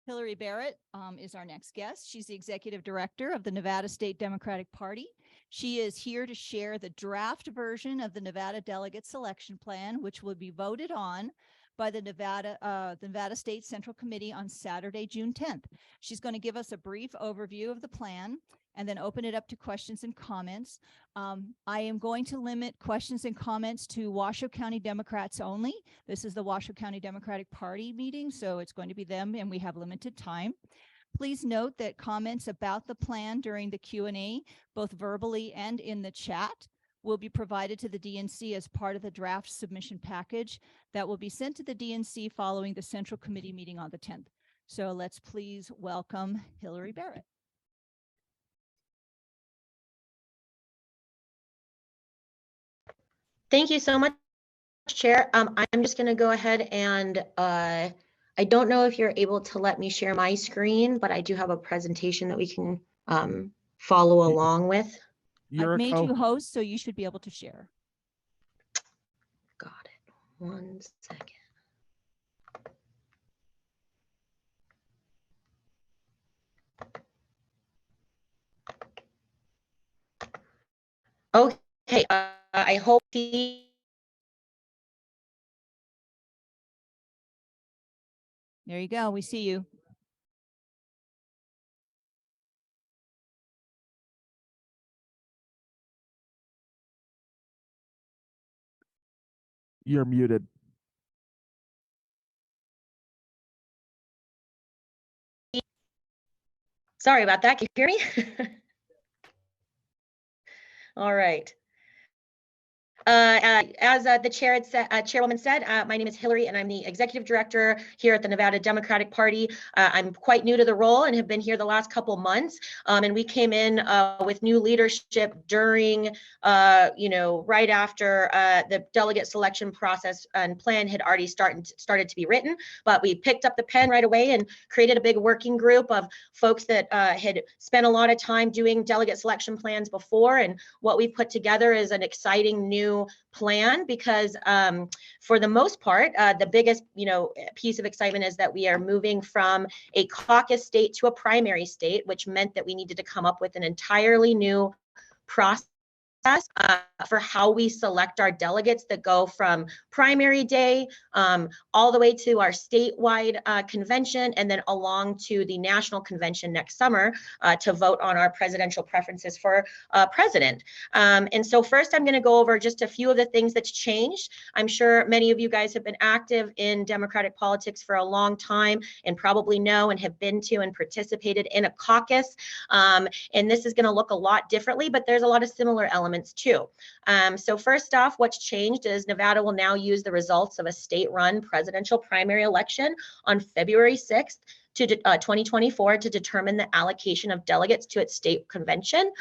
Hilary Barrett is our next guest. She's the executive director of the Nevada State Democratic Party. She is here to share the draft version of the Nevada Delegate Selection Plan, which will be voted on by the Nevada State Central Committee on Saturday, June 10th. She's going to give us a brief overview of the plan and then open it up to questions and comments. I am going to limit questions and comments to Washoe County Democrats only. This is the Washoe County Democratic Party meeting, so it's going to be them, and we have limited time. Please note that comments about the plan during the Q&A, both verbally and in the chat, will be provided to the DNC as part of the draft submission package that will be sent to the DNC following the Central Committee meeting on the 10th. So let's please welcome Hilary Barrett. Thank you so much, Chair. I'm just going to go ahead and I don't know if you're able to let me share my screen, but I do have a presentation that we can follow along with. I've made you host, so you should be able to share. Got it. 1 second. Okay. I hope he. There you go. We see you. You're muted. Sorry about that. Can you hear me? All right. As the chairwoman said, my name is Hilary and I'm the executive director here at the Nevada Democratic Party. I'm quite new to the role and have been here the last couple months. And we came in with new leadership during, right after the delegate selection process and plan had already started to be written. But we picked up the pen right away and created a big working group of folks that had spent a lot of time doing delegate selection plans before. And what we put together is an exciting new plan because for the most part, the biggest piece of excitement is that we are moving from a caucus state to a primary state, which meant that we needed to come up with an entirely new process for how we select our delegates that go from primary day all the way to our statewide convention and then along to the national convention next summer to vote on our presidential preferences for president. And so first I'm going to go over just a few of the things that's changed. I'm sure many of you guys have been active in Democratic politics for a long time and probably know and have been to and participated in a caucus. And this is going to look a lot differently, but there's a lot of similar elements too. So first off, what's changed is Nevada will now use the results of a state-run presidential primary election on February 6th to 2024 to determine the allocation of delegates to its state convention,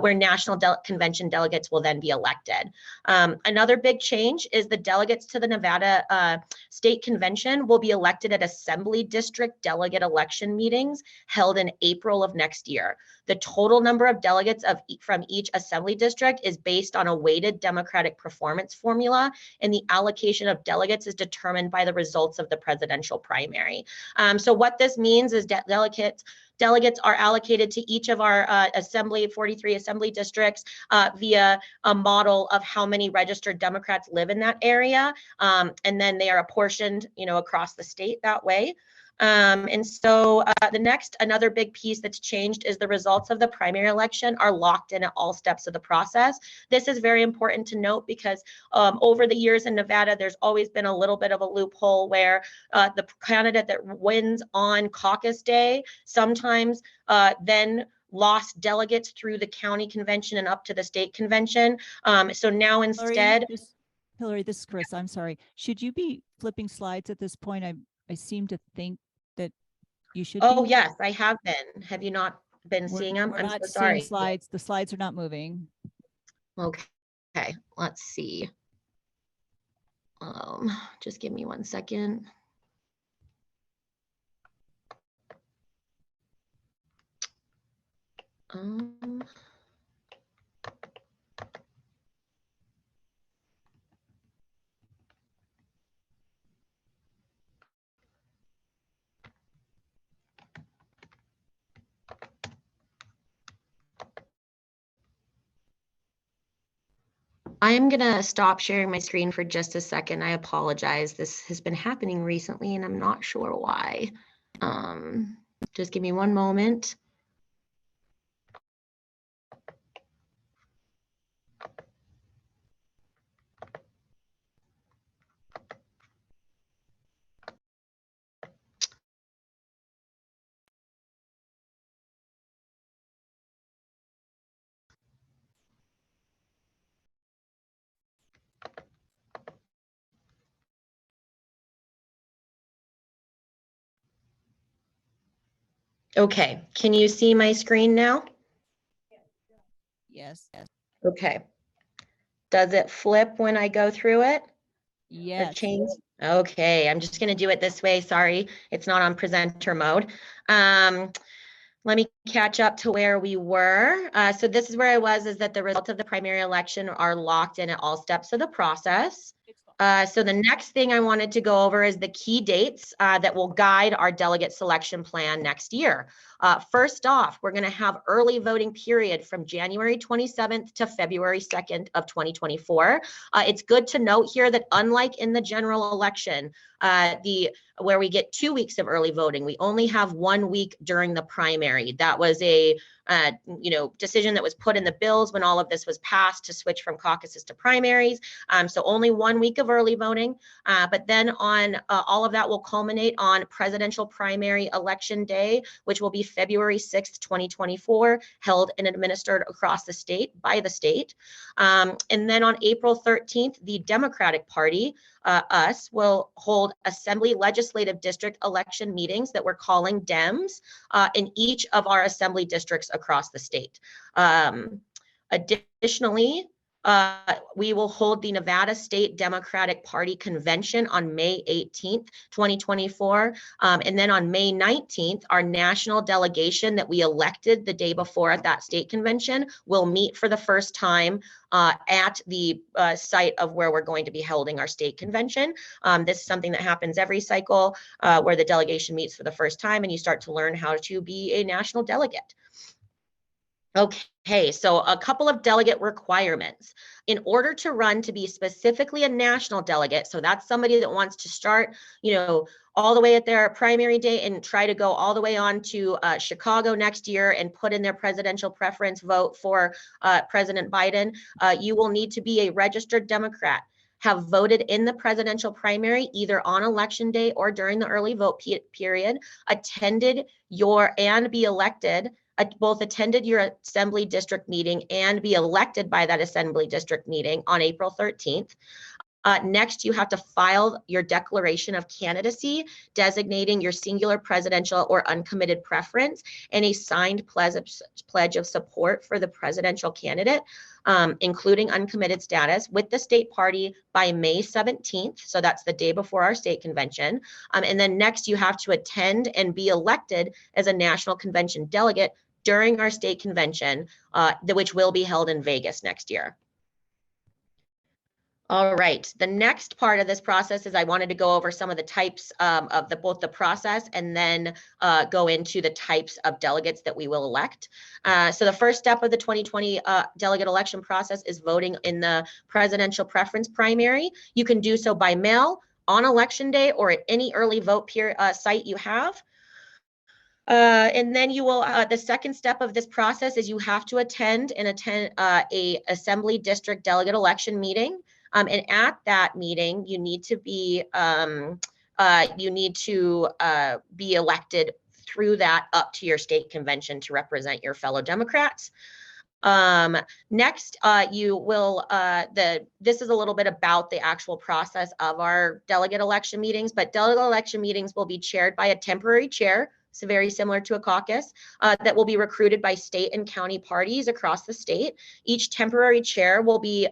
where national convention delegates will then be elected. Another big change is the delegates to the Nevada State Convention will be elected at Assembly District delegate election meetings held in April of next year. The total number of delegates from each Assembly District is based on a weighted Democratic performance formula, and the allocation of delegates is determined by the results of the presidential primary. So what this means is delegates are allocated to each of our 43 assembly districts via a model of how many registered Democrats live in that area. And then they are apportioned, across the state that way. And so another big piece that's changed is the results of the primary election are locked in at all steps of the process. This is very important to note because over the years in Nevada, there's always been a little bit of a loophole where the candidate that wins on caucus day sometimes then lost delegates through the county convention and up to the state convention. So now instead. Hilary, this is Chris. I'm sorry. Should you be flipping slides at this point? I seem to think that you should. Oh, yes, I have been. Have you not been seeing them? I'm so sorry. Slides. The slides are not moving. Okay, let's see. Just give me 1 second. I'm gonna stop sharing my screen for just a second. I apologize. This has been happening recently and I'm not sure why. Just give me one moment. Okay, can you see my screen now? Yes. Okay. Does it flip when I go through it? Or Yes. change? Okay, I'm just gonna do it this way. Sorry, it's not on presenter mode. Let me catch up to where we were. So this is where I was, is that the results of the primary election are locked in at all steps of the process. So the next thing I wanted to go over is the key dates that will guide our delegate selection plan next year. First off, we're going to have early voting period from January 27th to February 2nd of 2024. It's good to note here that unlike in the general election, where we get 2 weeks of early voting, we only have 1 week during the primary. That was a decision that was put in the bills when all of this was passed to switch from caucuses to primaries. So only 1 week of early voting, but then on all of that will culminate on presidential primary election day, which will be February 6th, 2024, held and administered across the state by the state. And then on April 13th, the Democratic Party, us, will hold assembly legislative district election meetings that we're calling DEMS in each of our assembly districts across the state. Additionally, we will hold the Nevada State Democratic Party Convention on May 18th, 2024. And then on May 19th, our national delegation that we elected the day before at that state convention will meet for the first time at the site of where we're going to be holding our state convention. This is something that happens every cycle where the delegation meets for the first time and you start to learn how to be a national delegate. Okay, so a couple of delegate requirements. In order to run to be specifically a national delegate, so that's somebody that wants to start, all the way at their primary day and try to go all the way on to Chicago next year and put in their presidential preference vote for President Biden, you will need to be a registered Democrat, have voted in the presidential primary either on election day or during the early vote period, attended and be elected, both attended your assembly district meeting and be elected by that assembly district meeting on April 13th. Next, you have to file your declaration of candidacy, designating your singular presidential or uncommitted preference and a signed pledge of support for the presidential candidate, including uncommitted status, with the state party by May 17th. So that's the day before our state convention. And then next, you have to attend and be elected as a national convention delegate during our state convention, which will be held in Vegas next year. All right, the next part of this process is I wanted to go over some of the types of both the process and then go into the types of delegates that we will elect. So the first step of the 2020 delegate election process is voting in the presidential preference primary. You can do so by mail, on election day, or at any early vote site you have. And then you will, the second step of this process is you have to attend a assembly district delegate election meeting. And at that meeting, you need to be elected through that up to your state convention to represent your fellow Democrats. Next, you will, this is a little bit about the actual process of our delegate election meetings, but delegate election meetings will be chaired by a temporary chair. So very similar to a caucus that will be recruited by state and county parties across the state. Each temporary chair will be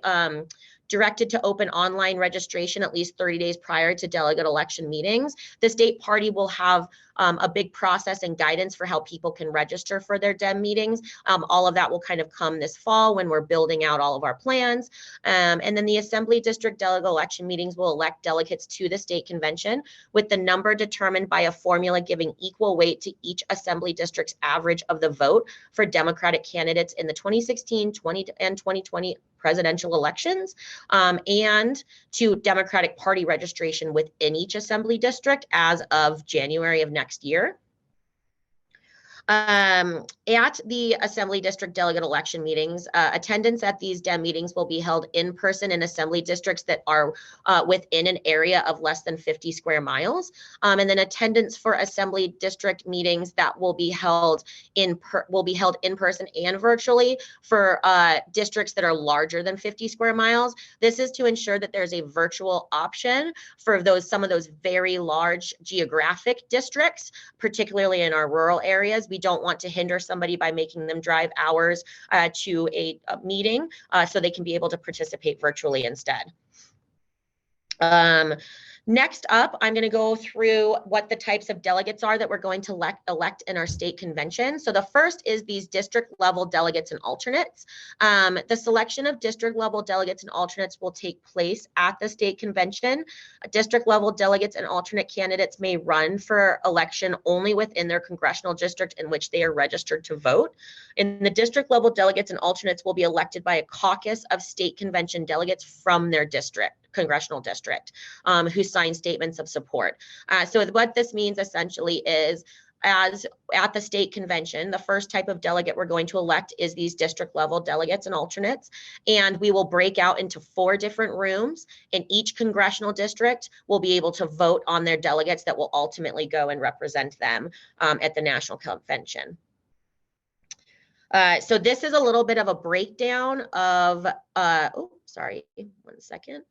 directed to open online registration at least 30 days prior to delegate election meetings. The state party will have a big process and guidance for how people can register for their DEM meetings. All of that will kind of come this fall when we're building out all of our plans. And then the assembly district delegate election meetings will elect delegates to the state convention with the number determined by a formula giving equal weight to each assembly district's average of the vote for Democratic candidates in the 2016, 2020 presidential elections, and to Democratic Party registration within each assembly district as of January of next year. At the Assembly District Delegate Election meetings, attendance at these DEM meetings will be held in person in Assembly districts that are within an area of less than 50 square miles. And then attendance for Assembly District meetings that will be held in person and virtually for districts that are larger than 50 square miles. This is to ensure that there's a virtual option for some of those very large geographic districts, particularly in our rural areas. We don't want to hinder somebody by making them drive hours to a meeting so they can be able to participate virtually instead. Next up, I'm going to go through what the types of delegates are that we're going to elect in our state convention. So the first is these district level delegates and alternates. The selection of district level delegates and alternates will take place at the state convention. District level delegates and alternate candidates may run for election only within their congressional district in which they are registered to vote. And the district level delegates and alternates will be elected by a caucus of state convention delegates from their congressional district, who sign statements of support. So what this means essentially is, as at the state convention, the first type of delegate we're going to elect is these district level delegates and alternates. And we will break out into 4 different rooms, and each congressional district will be able to vote on their delegates that will ultimately go and represent them at the national convention. So this is a little bit of a breakdown of, sorry, one second.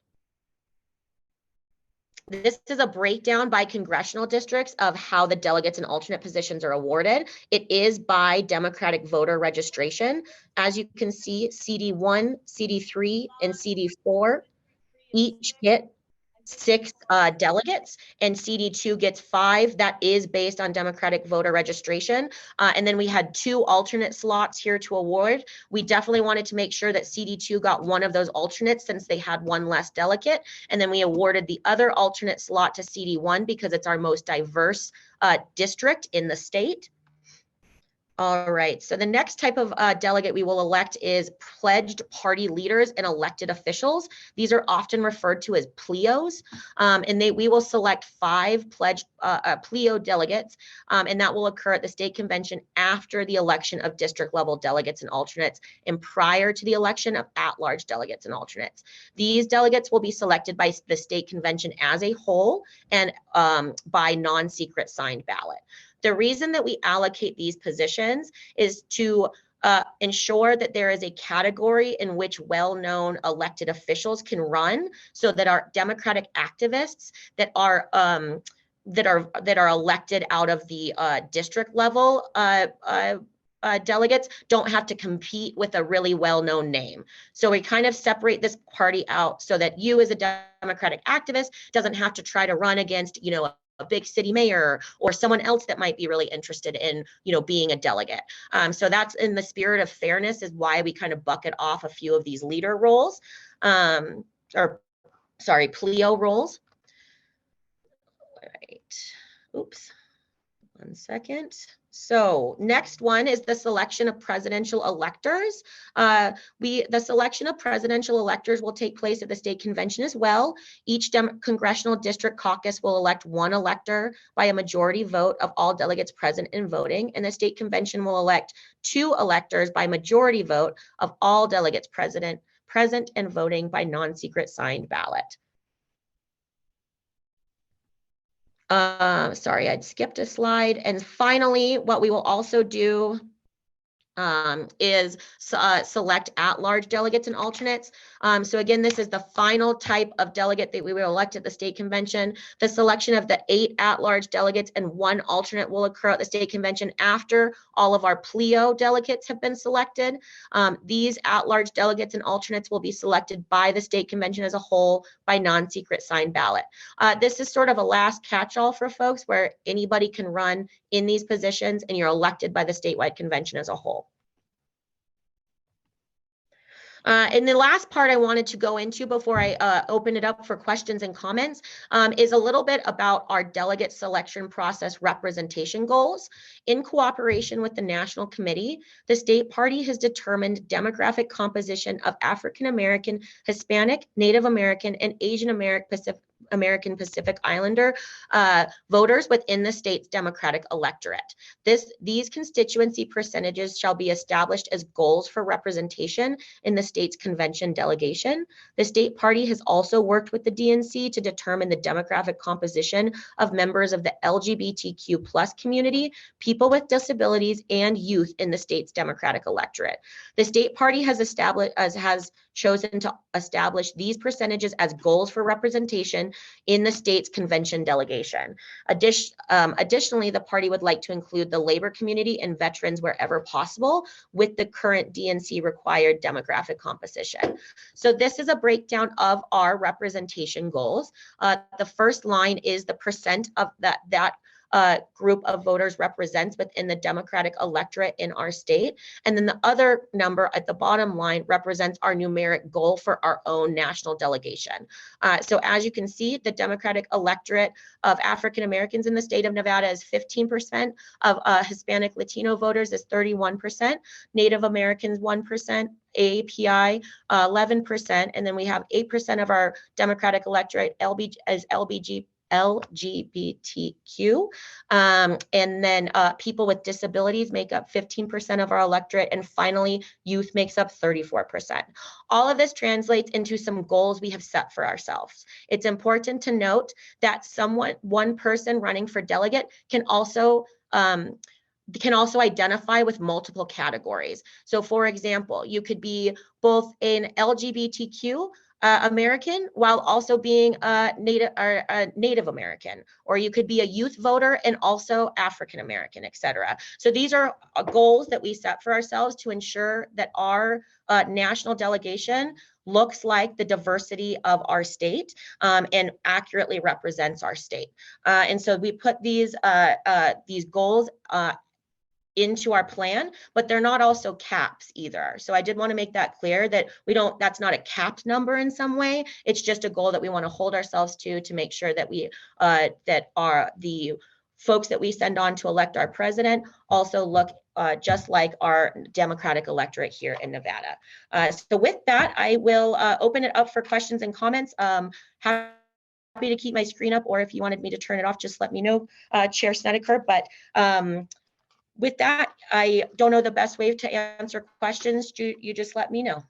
This is a breakdown by congressional districts of how the delegates and alternate positions are awarded. It is by Democratic voter registration. As you can see, CD1, CD3, and CD4 each get 6 delegates, and CD2 gets 5. That is based on Democratic voter registration. And then we had 2 alternate slots here to award. We definitely wanted to make sure that CD2 got one of those alternates since they had 1 less delegate. And then we awarded the other alternate slot to CD1 because it's our most diverse district in the state. All right, so the next type of delegate we will elect is pledged party leaders and elected officials. These are often referred to as PLEOs, and we will select 5 pledged PLEO delegates, and that will occur at the state convention after the election of district level delegates and alternates and prior to the election of at-large delegates and alternates. These delegates will be selected by the state convention as a whole and by non-secret signed ballot. The reason that we allocate these positions is to ensure that there is a category in which well-known elected officials can run, so that our Democratic activists that are elected out of the district level delegates don't have to compete with a really well-known name. So we kind of separate this party out so that you as a Democratic activist doesn't have to try to run against, you know, a big city mayor or someone else that might be really interested in, you know, being a delegate. So that's in the spirit of fairness is why we kind of bucket off a few of these leader roles, PLEO roles. All right, oops, one second. So next one is the selection of presidential electors. The selection of presidential electors will take place at the state convention as well. Each congressional district caucus will elect 1 elector by a majority vote of all delegates present and voting, and the state convention will elect 2 electors by majority vote of all delegates present and voting by non-secret signed ballot. Sorry, I'd skipped a slide. And finally, what we will also do is select at-large delegates and alternates. So again, this is the final type of delegate that we will elect at the state convention. The selection of the 8 at-large delegates and 1 alternate will occur at the state convention after all of our PLEO delegates have been selected. These at-large delegates and alternates will be selected by the state convention as a whole by non-secret signed ballot. This is sort of a last catch-all for folks where anybody can run in these positions and you're elected by the statewide convention as a whole. And the last part I wanted to go into before I open it up for questions and comments is a little bit about our delegate selection process representation goals. In cooperation with the National Committee, the state party has determined demographic composition of African American, Hispanic, Native American, and Asian American Pacific Islander voters within the state's Democratic electorate. These constituency percentages shall be established as goals for representation in the state's convention delegation. The state party has also worked with the DNC to determine the demographic composition of members of the LGBTQ plus community, people with disabilities, and youth in the state's Democratic electorate. The state party has chosen to establish these percentages as goals for representation in the state's convention delegation. Additionally, the party would like to include the labor community and veterans wherever possible with the current DNC required demographic composition. So this is a breakdown of our representation goals. The first line is the percent of that group of voters represents within the Democratic electorate in our state. And then the other number at the bottom line represents our numeric goal for our own national delegation. So as you can see, the Democratic electorate of African Americans in the state of Nevada is 15%, of Hispanic Latino voters is 31%, Native Americans 1%, AAPI 11%, and then we have 8% of our Democratic electorate LGBTQ, and then people with disabilities make up 15% of our electorate, and finally youth makes up 34%. All of this translates into some goals we have set for ourselves. It's important to note that one person running for delegate can also identify with multiple categories. So for example, you could be both an LGBTQ American while also being a Native American, or you could be a youth voter and also African American, etc. So these are goals that we set for ourselves to ensure that our national delegation looks like the diversity of our state and accurately represents our state. And so we put these goals into our plan, but they're not also caps either. So I did want to make that clear that that's not a capped number in some way. It's just a goal that we want to hold ourselves to make sure that the folks that we send on to elect our president also look just like our Democratic electorate here in Nevada. So with that, I will open it up for questions and comments. Happy to keep my screen up, or if you wanted me to turn it off, just let me know, Chair Snedeker. But with that, I don't know the best way to answer questions. You just let me know.